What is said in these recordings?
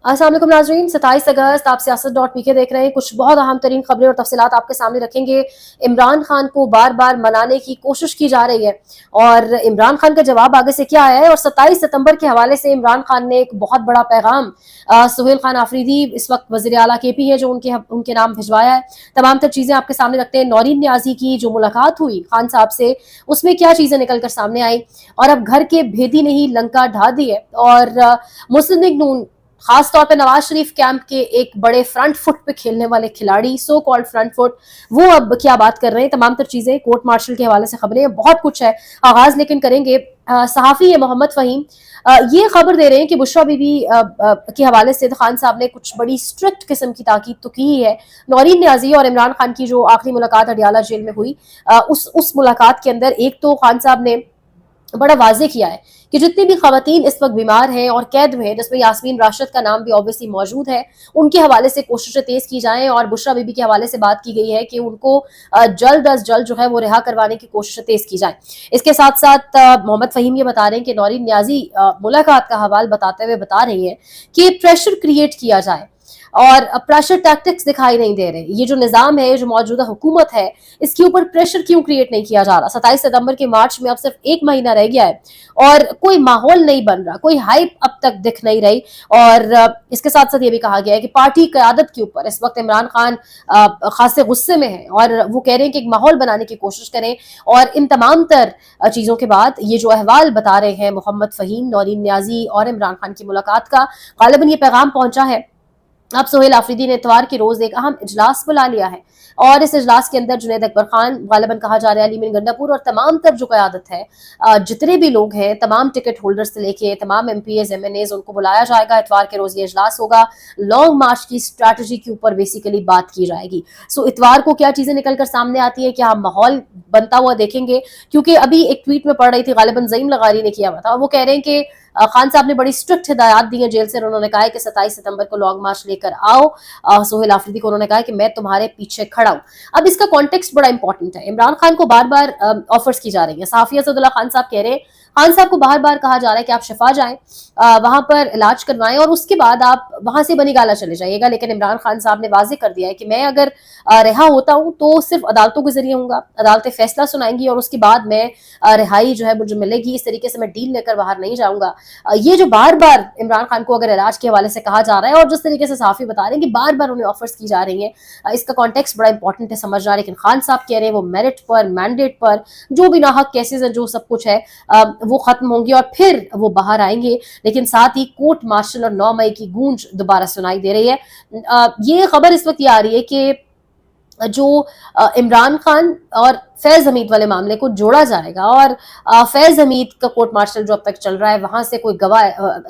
अस्सलाम वालेकुम नाज़रीन, 27 अगस्त आप सियासत.pk देख रहे हैं। कुछ बहुत अहम तरीन खबरें और तफसीलात आपके सामने रखेंगे। इमरान खान को बार बार मनाने की कोशिश की जा रही है और इमरान खान का जवाब आगे से क्या आया है। और 27 सितंबर के हवाले से इमरान खान ने एक बहुत बड़ा पैगाम सुहेल खान आफरीदी इस वक्त वज़ीर आला KP है जो उनके नाम भिजवाया है। तमाम तर चीज़ें आपके सामने रखते हैं। नौरीन न्याजी की जो मुलाकात हुई खान साहब से, उसमें क्या चीज़ें निकल कर सामने आई और अब घर के भेदी ने ही लंका ढा दी है। और मुस्लिम लीग नून खास तौर पे नवाज शरीफ कैंप के एक बड़े फ्रंट फुट पे खेलने वाले खिलाड़ी, सो कॉल्ड फ्रंट फुट, वो अब क्या बात कर रहे हैं। तमाम तर चीजें, कोर्ट मार्शल के हवाले से खबरें, बहुत कुछ है। आगाज लेकिन करेंगे सहाफी है मोहम्मद फहीम, ये खबर दे रहे हैं कि बुशरा बीबी के हवाले से खान साहब ने कुछ बड़ी स्ट्रिक्ट किस्म की ताकीद तो की है। नौरीन न्याजी और इमरान खान की जो आखिरी मुलाकात अडियाला जेल में हुई, उस मुलाकात के अंदर एक तो खान साहब ने बड़ा वाजे किया है कि जितनी भी खवातीन इस वक्त बीमार हैं और कैद में हैं, जिसमें यास्मीन राशिद का नाम भी ऑब्वियसली मौजूद है, उनके हवाले से कोशिशें तेज की जाएं। और बुशरा बीबी के हवाले से बात की गई है कि उनको जल्द अज जल्द जो है वो रिहा करवाने की कोशिशें तेज की जाएं। इसके साथ साथ मोहम्मद फहीम ये बता रहे हैं कि नौरीन न्याजी मुलाकात का हवाल बताते हुए बता रही है कि प्रेशर क्रिएट किया जाए और प्रेशर टैक्टिक्स दिखाई नहीं दे रहे। ये जो निजाम है, जो मौजूदा हुकूमत है, इसके ऊपर प्रेशर क्यों क्रिएट नहीं किया जा रहा। 27 सितंबर के मार्च में अब सिर्फ एक महीना रह गया है और कोई माहौल नहीं बन रहा, कोई हाइप अब तक दिख नहीं रही। और इसके साथ साथ ये भी कहा गया है कि पार्टी क़यादत के ऊपर इस वक्त इमरान खान खासे गुस्से में है और वो कह रहे हैं कि एक माहौल बनाने की कोशिश करें। और इन तमाम तर चीजों के बाद ये जो अहवाल बता रहे हैं मोहम्मद फहीम, नौरीन न्याजी और इमरान खान की मुलाकात का, गालिबन ये पैगाम पहुंचा है। अब सुहेल आफरीदी ने इतवार के रोज एक अहम इजलास बुला लिया है और इस इजलास के अंदर जुनैद अकबर खान, गालिबन कहा जा रहा है अली गंडापुर और तमाम तर जो क़यादत है, जितने भी लोग हैं, तमाम टिकट होल्डर से लेके तमाम MPs MNAs, उनको बुलाया जाएगा। इतवार के रोज ये इजलास होगा। लॉन्ग मार्च की स्ट्रैटेजी के ऊपर बेसिकली बात की जाएगी। सो इतवार को क्या चीजें निकल कर सामने आती है, क्या हम माहौल बनता हुआ देखेंगे। क्योंकि अभी एक ट्वीट में पढ़ रही थी, गालिबन ज़ईम लगारी ने किया हुआ था, वो कह रहे हैं कि खान साहब ने बड़ी स्ट्रिक्ट हिदायत दी है जेल से। उन्होंने कहा है कि 27 सितंबर को लॉन्ग मार्च लेकर आओ। सुहेल आफरीदी को उन्होंने कहा है कि मैं तुम्हारे पीछे खड़ा हूं। अब इसका कॉन्टेक्स्ट बड़ा इंपॉर्टेंट है। इमरान खान को बार बार ऑफर्स की जा रही है। सहाफी असदुल्ला खान साहब कह रहे हैं, खान साहब को बार बार कहा जा रहा है कि आप शिफा जाएं, वहां पर इलाज करवाएं और उसके बाद आप वहां से बनी गाला चले जाइएगा। लेकिन इमरान खान साहब ने वाजे कर दिया है कि मैं अगर रिहा होता हूं तो सिर्फ अदालतों के जरिए होगा, अदालतें फैसला सुनाएंगी और उसके बाद मैं रिहाई जो है मुझे मिलेगी। इस तरीके से मैं डील लेकर बाहर नहीं जाऊंगा। ये जो बार बार इमरान खान को अगर इलाज के हवाले से कहा जा रहा है और जिस तरीके से सहाफी बता रहे हैं कि बार बार उन्हें ऑफर्स की जा रही है, इसका कॉन्टेक्स्ट बड़ा इंपॉर्टेंट है समझना। लेकिन खान साहब कह रहे हैं वो मेरिट पर, मैंडेट पर, जो भी नाहक केसेस है, जो सब कुछ है, वो खत्म होंगे और फिर वो बाहर आएंगे। लेकिन साथ ही कोर्ट मार्शल और 9 मई की गूंज दोबारा सुनाई दे रही है। ये खबर इस वक्त ये आ रही है कि जो इमरान खान और फैज हमीद वाले मामले को जोड़ा जाएगा और फैज हमीद का कोर्ट मार्शल जो अब तक चल रहा है, वहां से कोई गवाह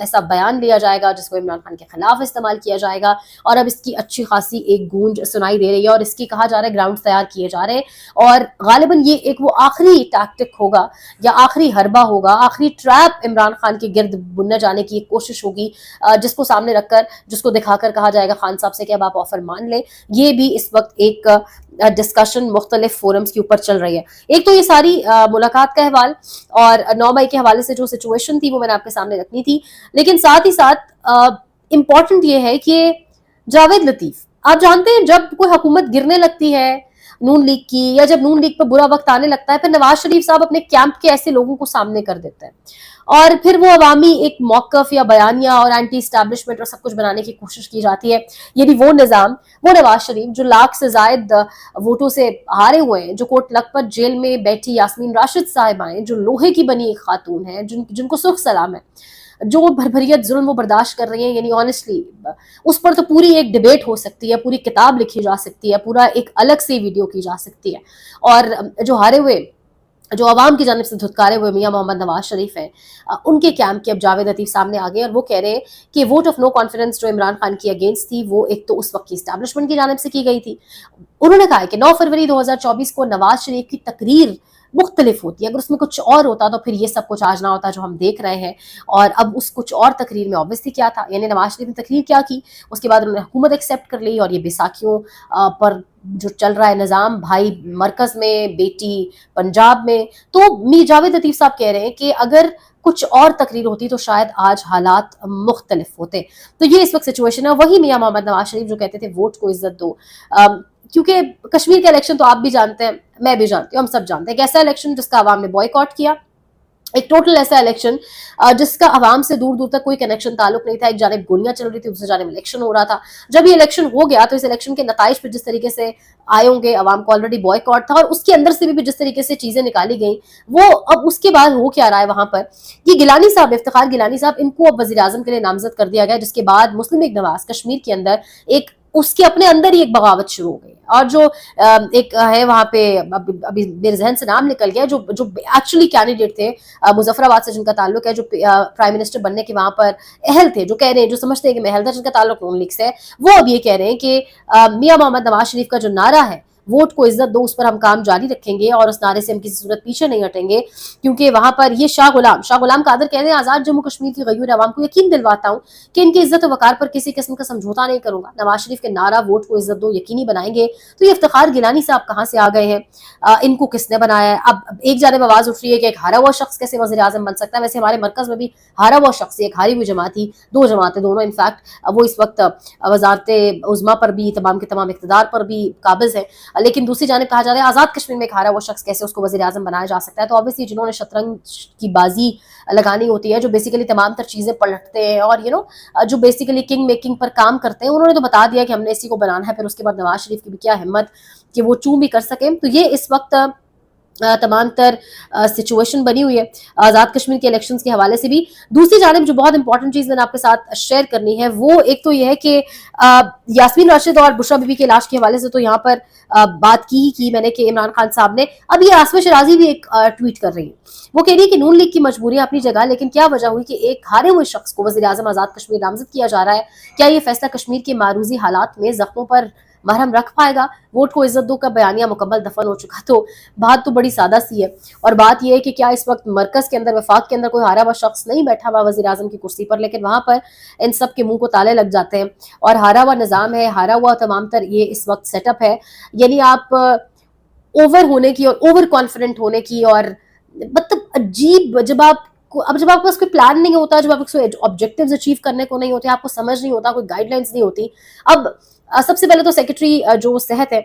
ऐसा बयान लिया जाएगा जिसको इमरान खान के खिलाफ इस्तेमाल किया जाएगा। और अब इसकी अच्छी खासी एक गूंज सुनाई दे रही है और इसकी कहा जा रहा है ग्राउंड तैयार किए जा रहे हैं। और गालिबन ये एक वो आखिरी टैक्टिक होगा या आखिरी हरबा होगा, आखिरी ट्रैप इमरान खान के गिर्द बुनने जाने की एक कोशिश होगी, जिसको सामने रखकर, जिसको दिखाकर कहा जाएगा खान साहब से कि अब आप ऑफर मान लें। ये भी इस वक्त एक डिस्कशन मुख्तलिफ फोरम्स के ऊपर चल रही है। एक तो ये सारी मुलाकात का अहवाल और 9 मई के हवाले से जो सिचुएशन थी वो मैंने आपके सामने रखनी थी। लेकिन साथ ही साथ इम्पॉर्टेंट ये है कि जावेद लतीफ, आप जानते हैं जब कोई हुकूमत गिरने लगती है नून लीग की, या जब नून लीग पर बुरा वक्त आने लगता है, फिर नवाज शरीफ साहब अपने कैंप के ऐसे लोगों को सामने कर देते हैं और फिर वो अवामी एक मौकफ या बयानिया और एंटी एस्टैब्लिशमेंट और सब कुछ बनाने की कोशिश की जाती है। ये भी वो निजाम, वो नवाज शरीफ जो लाख से जायद वोटों से हारे हुए हैं, जो कोट लखपत जेल में बैठी यास्मीन राशिद साहिबाएं, जो लोहे की बनी एक खातून है, जिनको सुख सलाम है, जो भरभरियत जुल्म वो बर्दाश्त कर रही है। यानी ऑनेस्टली उस पर तो पूरी एक डिबेट हो सकती है, पूरी किताब लिखी जा सकती है, पूरा एक अलग से वीडियो की जा सकती है। और जो हारे हुए, जो अवाम की जानिब से धुतकारे हुए मियां मोहम्मद नवाज शरीफ हैं, उनके कैंप के अब जावेद लतीफ सामने आ गए और वो कह रहे हैं कि वोट ऑफ नो कॉन्फिडेंस जो इमरान खान की अगेंस्ट थी, वो एक तो उस वक्त की एस्टैब्लिशमेंट की जानिब से की गई थी। उन्होंने कहा है कि 9 फरवरी 2024 को नवाज शरीफ की तकरीर मुख्तलिफ होती है। अगर उसमें कुछ और होता तो फिर ये सब कुछ आज ना होता जो हम देख रहे हैं। और अब उस कुछ और तकरीर में ऑब्वियसली क्या था, यानी नवाज शरीफ ने तकरीर क्या की, उसके बाद उन्होंने हुकूमत एक्सेप्ट कर ली, और ये बैसाखियों पर जो चल रहा है निज़ाम, भाई मरकज में, बेटी पंजाब में, तो मीर जावेद लतीफ़ साहब कह रहे हैं कि अगर कुछ और तकरीर होती तो शायद आज हालात मुख्तलिफ होते। तो ये इस वक्त सिचुएशन है। वही मियाँ मोहम्मद नवाज शरीफ जो कहते थे वोट को इज्जत दो, क्योंकि कश्मीर का इलेक्शन तो आप भी जानते हैं, मैं भी जानती हूँ, हम सब जानते हैं, एक ऐसा इलेक्शन जिसका आवाम ने बॉयकॉट किया, एक टोटल ऐसा इलेक्शन जिसका आवाम से दूर दूर तक कोई कनेक्शन ताल्लुक नहीं था। एक जानिब गोलियां चल रही थी, दूसरी जानिब इलेक्शन हो रहा था। जब ये इलेक्शन हो गया तो इस इलेक्शन के नताइज पर जिस तरीके से आए होंगे, आवाम को ऑलरेडी बॉयकॉट था, और उसके अंदर से भी जिस तरीके से चीजें निकाली गई, वो अब उसके बाद हो क्या रहा है वहां पर, कि गिलानी साहब, इफ्तिखार गिलानी साहब, इनको अब वजीर आजम के लिए नामजद कर दिया गया, जिसके बाद मुस्लिम लीग नवाज कश्मीर के अंदर एक उसके अपने अंदर ही एक बगावत शुरू हो गई। और जो एक है वहां पे, अभी मेरे जहन से नाम निकल गया, जो जो एक्चुअली कैंडिडेट थे मुजफ्फराबाद से जिनका ताल्लुक है, जो प्राइम मिनिस्टर बनने के वहां पर अहल थे, जो कह रहे हैं, जो समझते हैं कि महल था, जिनका ताल्लुक नून लीग से है, वो अब ये कह रहे हैं कि मियां मोहम्मद नवाज शरीफ का जो नारा है वोट को इज्जत दो, उस पर हम काम जारी रखेंगे और उस नारे से हम किसी सूरत पीछे नहीं हटेंगे, क्योंकि वहां पर ये शाह गुलाम कादर कहते हैं, आजाद जम्मू कश्मीर की गयूर अवाम को यकीन दिलवाता हूं कि इनकी इज्जत वकार पर किसी किस्म का समझौता नहीं करूंगा। नवाज शरीफ के नारा वोट को इज्जत दो यकीनी बनाएंगे। तो ये इफ्तिखार गिलानी साहब कहां से आ गए हैं, इनको किसने बनाया है? अब एक जानिब आवाज उठ रही है कि एक हारा हुआ शख्स कैसे वजीर आजम बन सकता है। वैसे हमारे मरकज में भी हारा हुआ शख्स, एक हारी हुई जमात थी, दो जमातें दोनों इनफैक्ट, वो इस वक्त वजारत उज़्मा पर भी, तमाम के तमाम इक़्तिदार पर भी काबिज है। लेकिन दूसरी जानिब कहा जा रहा है आजाद कश्मीर में हारा वो शख्स कैसे उसको वजीर आजम बनाया जा सकता है। तो ऑब्वियसली जिन्होंने शतरंज की बाजी लगानी होती है, जो बेसिकली तमाम तर चीजें पलटते हैं और जो बेसिकली किंग मेकिंग पर काम करते हैं, उन्होंने तो बता दिया कि हमने इसी को बनाना है। फिर उसके बाद नवाज शरीफ की भी क्या हिम्मत कि वो चूं भी कर सके। तो ये इस वक्त तमाम तर सिचुएशन बनी हुई है आजाद कश्मीर के इलेक्शंस के हवाले से भी। दूसरी जानिब जो बहुत इंपॉर्टेंट चीज मैंने आपके साथ शेयर करनी है, वो एक तो ये है कि यास्मीन राशिद और बुशरा बीबी के इलाज के हवाले से तो यहाँ पर बात की मैंने कि इमरान खान साहब ने, अब ये आसमा शराजी भी एक ट्वीट कर रही है, वो कह रही है कि नून लीग की मजबूरियां अपनी जगह, लेकिन क्या वजह हुई कि एक हारे हुए शख्स को वजीर आजम आजाद कश्मीर नामजद किया जा रहा है? क्या ये फैसला कश्मीर के मारूजी हालात में जख्मों पर मरहम रख पाएगा? वोट को इज्जत दो का बयानिया मुकम्मल दफन हो चुका। तो बात तो बड़ी सादा सी है, और बात यह है कि क्या इस वक्त मरकज के अंदर, वफाक के अंदर कोई हारा हुआ शख्स नहीं बैठा हुआ वजीर आजम की कुर्सी पर, लेकिन वहां पर इन सब के मुंह को ताले लग जाते हैं, और हारा हुआ निजाम है, हारा हुआ तमाम तर ये इस वक्त सेटअप है। यानी आप ओवर होने की और ओवर कॉन्फिडेंट होने की, और मतलब अजीब, जब आपके पास कोई प्लान नहीं होता, जब आपके ऑब्जेक्टिव्स अचीव करने को नहीं होते, आपको समझ नहीं होता, कोई गाइडलाइंस नहीं होती। अब सबसे पहले तो सेक्रेटरी जो सेहत है,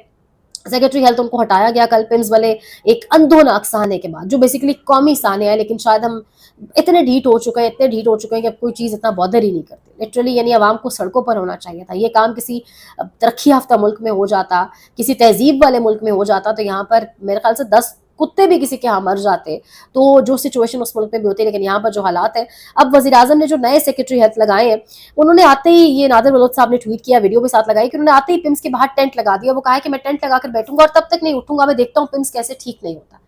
सेक्रेटरी हेल्थ, उनको हटाया गया कल पिम्स वाले एक अंधोनाक साने के बाद, जो बेसिकली कौमी साने हैं, लेकिन शायद हम इतने ढीठ हो चुके हैं कि अब कोई चीज़ इतना बॉदर ही नहीं करती लिटरली। यानी आवाम को सड़कों पर होना चाहिए था। ये काम किसी तरक्की याफ्ता मुल्क में हो जाता, किसी तहजीब वाले मुल्क में हो जाता, तो यहाँ पर मेरे ख्याल से 10 कुत्ते भी किसी के यहाँ मर जाते। तो जो सिचुएशन उस मुल्क में भी होती है, लेकिन यहाँ पर जो हालात है, अब वजीर आजम ने जो नए सेक्रेटरी हेल्थ लगाए हैं, उन्होंने आते ही, ये नादिर बलोच साहब ने ट्वीट किया, वीडियो के साथ लगाई, कि उन्होंने आते ही पिम्स के बाहर टेंट लगा दिया। वो कहा है कि मैं टेंट लगाकर बैठूंगा और तब तक नहीं उठूंगा, मैं देखता हूँ पिम्स कैसे ठीक नहीं होता।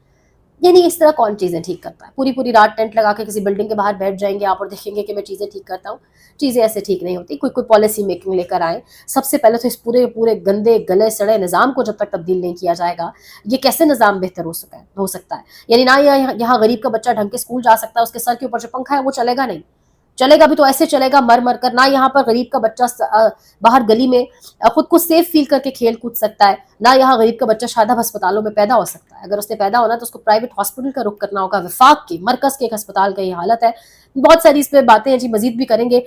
यानी इस तरह कौन चीजें ठीक करता है? पूरी पूरी रात टेंट लगा के किसी बिल्डिंग के बाहर बैठ जाएंगे आप और देखेंगे कि मैं चीजें ठीक करता हूँ। चीजें ऐसे ठीक नहीं होती। कोई पॉलिसी मेकिंग लेकर आए। सबसे पहले तो इस पूरे गंदे गले सड़े निजाम को जब तक तब्दील नहीं किया जाएगा, ये कैसे निजाम बेहतर हो सकता है? यानी ना यहाँ गरीब का बच्चा ढंग के स्कूल जा सकता है, उसके सर के ऊपर जो पंखा है वो चलेगा नहीं, चलेगा भी तो ऐसे चलेगा मर मर कर। ना यहाँ पर गरीब का बच्चा बाहर गली में खुद को सेफ फील करके खेल कूद सकता है, ना यहाँ गरीब का बच्चा शादाब अस्पतालों में पैदा हो सकता है। अगर उसने पैदा होना तो उसको प्राइवेट हॉस्पिटल का रुख करना होगा। वफाक के मरकज के एक अस्पताल का ये हालत है। बहुत सारी इस पर बातें हैं जी, मजीद भी करेंगे।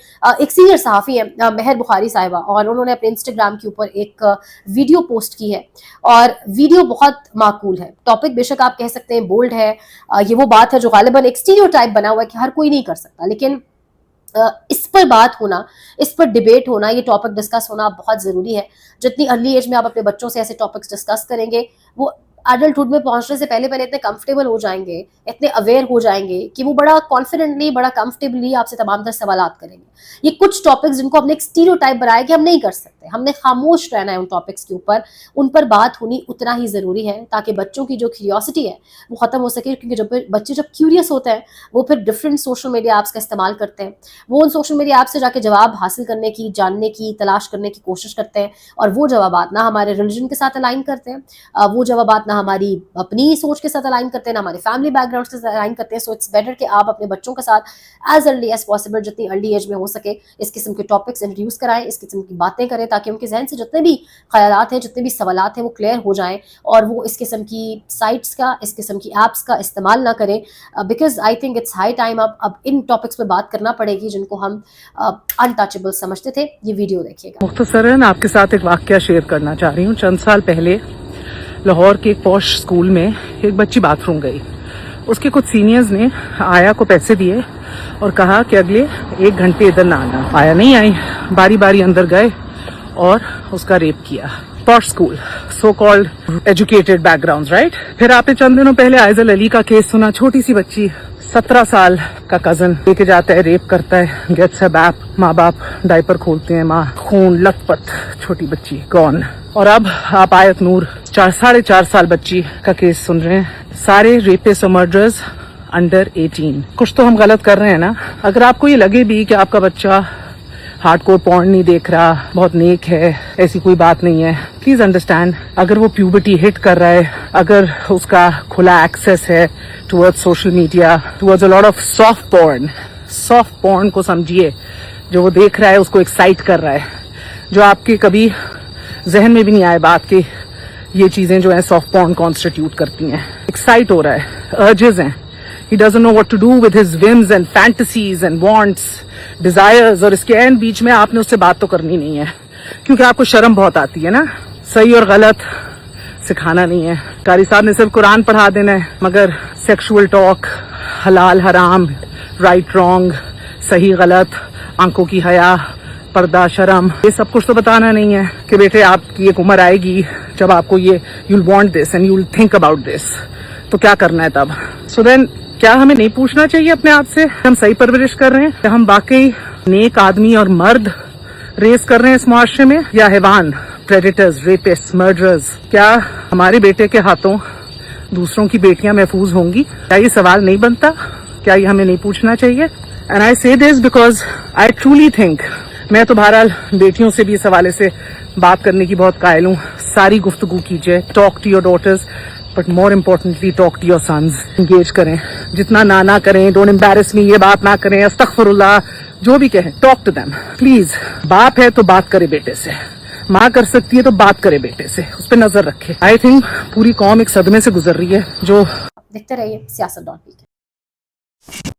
एक सीनियर सहाफ़ी है महर बुखारी साहिबा, और उन्होंने अपने इंस्टाग्राम के ऊपर एक वीडियो पोस्ट की है, और वीडियो बहुत माकूल है। टॉपिक बेशक आप कह सकते हैं बोल्ड है, ये वो बात है जो गालिबन एक स्टीरियोटाइप बना हुआ है कि हर कोई नहीं कर सकता, लेकिन इस पर बात होना, इस पर डिबेट होना, ये टॉपिक डिस्कस होना बहुत ज़रूरी है। जितनी अर्ली एज में आप अपने बच्चों से ऐसे टॉपिक्स डिस्कस करेंगे, वो एडल्टहुड में पहुंचने से पहले इतने कंफर्टेबल हो जाएंगे, इतने अवेयर हो जाएंगे कि वो बड़ा कॉन्फिडेंटली, बड़ा कंफर्टेबली आपसे तमाम तर सवालात करेंगे। ये कुछ टॉपिक्स जिनको हमने एक स्टीरियोटाइप बनाया कि हम नहीं कर सकते, हमने खामोश रहना है उन टॉपिक्स के ऊपर, उन पर बात होनी उतना ही ज़रूरी है, ताकि बच्चों की जो क्यूरियोसिटी है वो ख़त्म हो सके। क्योंकि जब बच्चे क्यूरियस होते हैं, वो फिर डिफरेंट सोशल मीडिया ऐप्स का इस्तेमाल करते हैं, वो उन सोशल मीडिया ऐप से जाके जवाब हासिल करने की, जानने की, तलाश करने की कोशिश करते हैं, और वो जवाब ना हमारे रिलीजन के साथ अलाइन करते हैं, वो जवाब ना ہماری اپنی سوچ کے ساتھ الائن کرتے ہیں، نہ ہمارے فیملی بیک گراؤنڈ کے ساتھ الائن کرتے ہیں. سو اٹس بیٹر کہ آپ اپنے بچوں کے ساتھ ایز ارلی ایز پاسبل، جتنی ارلی ایج میں ہو سکے، اس قسم کے ٹاپکس انٹروڈیوس کرائیں، اس قسم کی باتیں کریں، تاکہ ان کے ذہن سے جتنے بھی خیالات ہیں، جتنے بھی سوالات ہیں، وہ کلیئر ہو جائیں اور وہ اس قسم کی سائٹس کا، اس قسم کی ایپس کا استعمال نہ کریں. Because I think it's high time اب ان ٹاپکس پہ بات کرنا پڑے گی جن کو ہم انٹچیبل سمجھتے تھے. یہ ویڈیو دیکھیے گا. مختصراً آپ کے ساتھ ایک واقعہ شیئر کرنا چاہ رہی ہوں. چند سال پہلے لاہور کے ایک پوش اسکول میں ایک بچی باتھ روم گئی. اس کے کچھ سینئرز نے آیا کو پیسے دیے اور کہا کہ اگلے 1 گھنٹے ادھر نہ آنا. آیا نہیں آئی، باری باری اندر گئے اور اس کا ریپ کیا. پوش school, so called educated back ground, right. پھر آپ نے چند دنوں پہلے عائزل علی کا کیس سنا. چھوٹی سی بچی، 17 سال کا کزن لے کے جاتا ہے، ریپ کرتا ہے، گیٹس اے بیپ. ماں باپ ڈائپر کھولتے ہیں، ماں خون لت پت، چھوٹی بچی گون. اور اب آپ آیت نور 4.5 سال بچی کا کیس سن رہے ہیں. سارے ریپس اور مرڈرز انڈر 18. کچھ تو ہم غلط کر رہے ہیں نا. اگر آپ کو یہ لگے بھی کہ آپ کا بچہ ہارڈ کور پورن نہیں دیکھ رہا، بہت نیک ہے، ایسی کوئی بات نہیں ہے، پلیز انڈرسٹینڈ. اگر وہ پیوبرٹی ہٹ کر رہا ہے، اگر اس کا کھلا ایکسیس ہے toward social media, toward a lot of soft porn کو سمجھیے. جو وہ دیکھ رہا ہے اس کو ایکسائٹ کر رہا ہے، جو آپ کے کبھی ذہن میں بھی نہیں آئے بات کہ یہ چیزیں جو ہیں سافٹ پورن کانسٹیٹیوٹ کرتی ہیں. ایکسائٹ ہو رہا ہے، ارجز ہیں. He doesn't know what to do with his whims and fantasies and wants, desires. اور اس کے این بیچ میں آپ نے اس سے بات تو کرنی نہیں ہے، کیونکہ آپ کو شرم بہت آتی ہے نا. صحیح اور غلط سکھانا نہیں ہے. قاری صاحب نے صرف قرآن پڑھا دینا ہے، مگر سیکشول ٹاک، حلال حرام، رائٹ رانگ، صحیح غلط، آنکھوں کی حیا، پردہ شرم، یہ سب کچھ تو بتانا نہیں ہے کہ بیٹے آپ کی ایک عمر آئے گی جب آپ کو یہ you'll want this and you'll think about this. تو کیا کرنا ہے تب. سو دین کیا ہمیں نہیں پوچھنا چاہیے اپنے آپ سے ہم صحیح پرورش کر رہے ہیں، کہ ہم واقعی نیک آدمی اور مرد ریز کر رہے ہیں اس معاشرے میں، یا حیوان، پریڈیٹرز، ریپسٹ، مرڈرز. کیا ہمارے بیٹے کے ہاتھوں دوسروں کی بیٹیاں محفوظ ہوں گی؟ کیا یہ سوال نہیں بنتا؟ کیا یہ ہمیں نہیں پوچھنا چاہیے؟ اینڈ آئی سے this because I truly think, میں تو بہرحال بیٹیوں سے بھی اس حوالے سے بات کرنے کی بہت قائل ہوں. ساری گفتگو کیجیے، talk to your daughters, but more importantly talk to your sons. Engage کریں، جتنا نہ کریں، ڈونٹ امبیرس می، یہ بات نہ کریں، استغفر اللہ، جو بھی کہیں، ٹاک ٹو دیم پلیز. باپ ہے تو بات کرے بیٹے سے، ماں کر سکتی ہے تو بات کرے بیٹے سے، اس پہ نظر رکھے. آئی تھنک پوری قوم ایک صدمے سے گزر رہی ہے جو دیکھتے رہیے سیاست.pk.